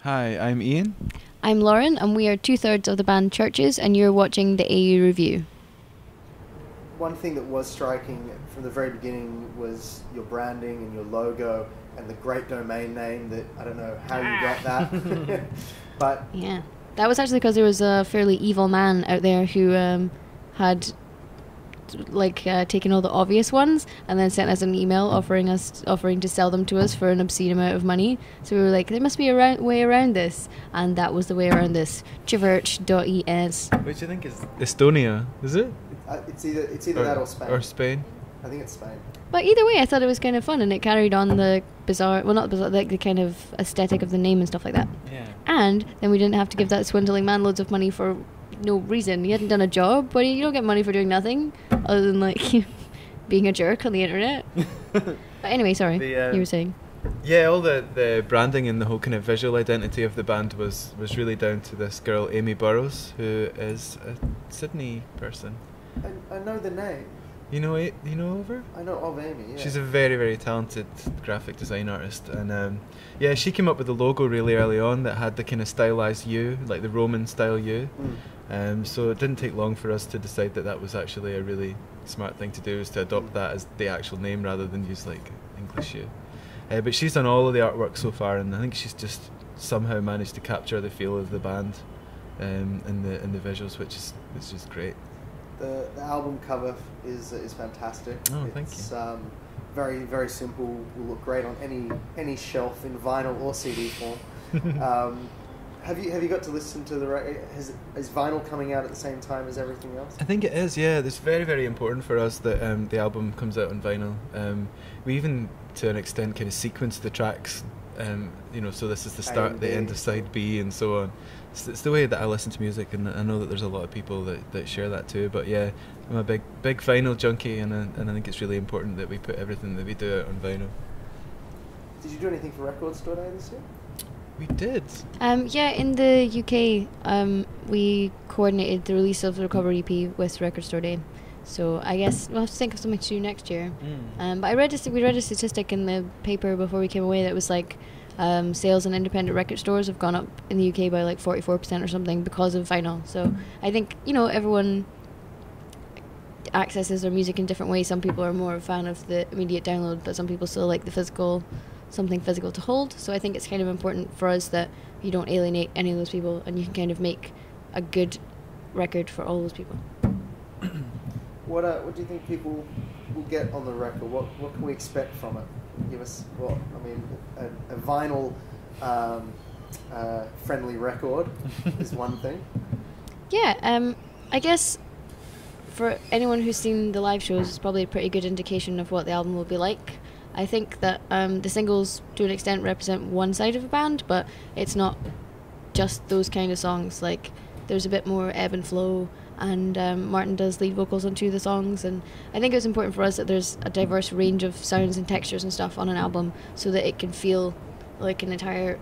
Hi, I'm Ian. I'm Lauren, and we are two-thirds of the band Churches, and you're watching the AU Review. One thing that was striking from the very beginning was your branding and your logo and the great domain name that I don't know how you got that. But yeah, that was actually because there was a fairly evil man out there who had taken all the obvious ones and then sent us an email offering to sell them to us for an obscene amount of money. So we were like, there must be a way around this, and that was the way around this. CHVRCHES. Which I think is Estonia, is it? it's either that or Spain. Or Spain. I think it's Spain. But either way, I thought it was kind of fun, and it carried on the bizarre, well, not bizarre, like the kind of aesthetic of the name and stuff like that. Yeah. And then we didn't have to give that swindling man loads of money for no reason. He hadn't done a job, but you don't get money for doing nothing other than being a jerk on the internet. But anyway, sorry, you were saying. Yeah, all the branding and the whole kind of visual identity of the band was really down to this girl Amy Burrows, who is a Sydney person. I know the name. You know of her? I know of Amy, yeah. She's a very, very talented graphic design artist, and she came up with the logo really early on that had the kind of stylized U, like the Roman style U. So it didn't take long for us to decide that was actually a really smart thing to do, is to adopt that as the actual name rather than use like English U. But she's done all of the artwork so far, and I think she's just somehow managed to capture the feel of the band in the visuals, which is just great. The album cover is fantastic. Oh, thank you. It's very, very simple. Will look great on any shelf in vinyl or CD form. Have you got to listen to the record? Is vinyl coming out at the same time as everything else? I think it is, yeah. It's very, very important for us that the album comes out on vinyl. We even, to an extent, kind of sequence the tracks, so this is the start, the end of side B, and so on. It's the way that I listen to music, and I know that there's a lot of people that share that too. But yeah, I'm a big vinyl junkie, and I think it's really important that we put everything that we do out on vinyl. Did you do anything for Record Store Day this year? We did. Yeah, in the UK, we coordinated the release of the Recover EP with Record Store Day. So I guess we'll have to think of something to do next year. But we read a statistic in the paper before we came away that was like sales in independent record stores have gone up in the UK by like 44% or something because of vinyl. So I think everyone accesses their music in different ways. Some people are more a fan of the immediate download, but some people still like something physical to hold. So I think it's kind of important for us that you don't alienate any of those people, and you can kind of make a good record for all those people. What do you think people will get on the record? What can we expect from it? Give us a vinyl friendly record is one thing. Yeah, I guess for anyone who's seen the live shows, it's probably a pretty good indication of what the album will be like. I think that the singles, to an extent, represent one side of a band, but it's not just those kind of songs. Like, there's a bit more ebb and flow, and Martin does lead vocals on two of the songs, and I think it's important for us that there's a diverse range of sounds and textures and stuff on an album, so that it can feel like an entire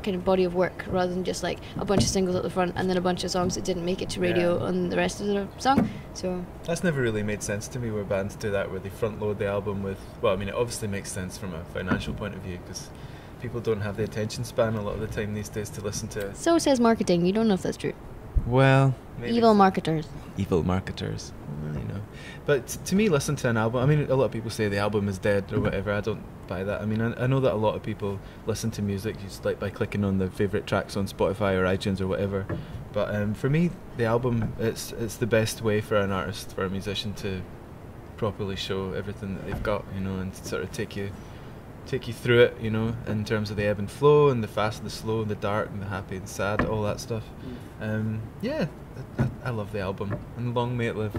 kind of body of work, rather than just like a bunch of singles at the front and then a bunch of songs that didn't make it to radio on the rest of the song. So that's never really made sense to me, where bands do that, where they front load the album with, well, I mean, it obviously makes sense from a financial point of view, because people don't have the attention span a lot of the time these days to listen to. So says marketing. You don't know if that's true. Well, maybe. Evil marketers. Well, But to me, listen to an album, I mean, a lot of people say the album is dead or whatever. I don't buy that. I mean, I know that a lot of people listen to music just like by clicking on the favourite tracks on Spotify or iTunes or whatever. But for me, the album, it's the best way for an artist, for a musician, to properly show everything that they've got, and sort of take you through it, in terms of the ebb and flow, and the fast and the slow and the dark and the happy and sad, all that stuff. I love the album, and long may it live.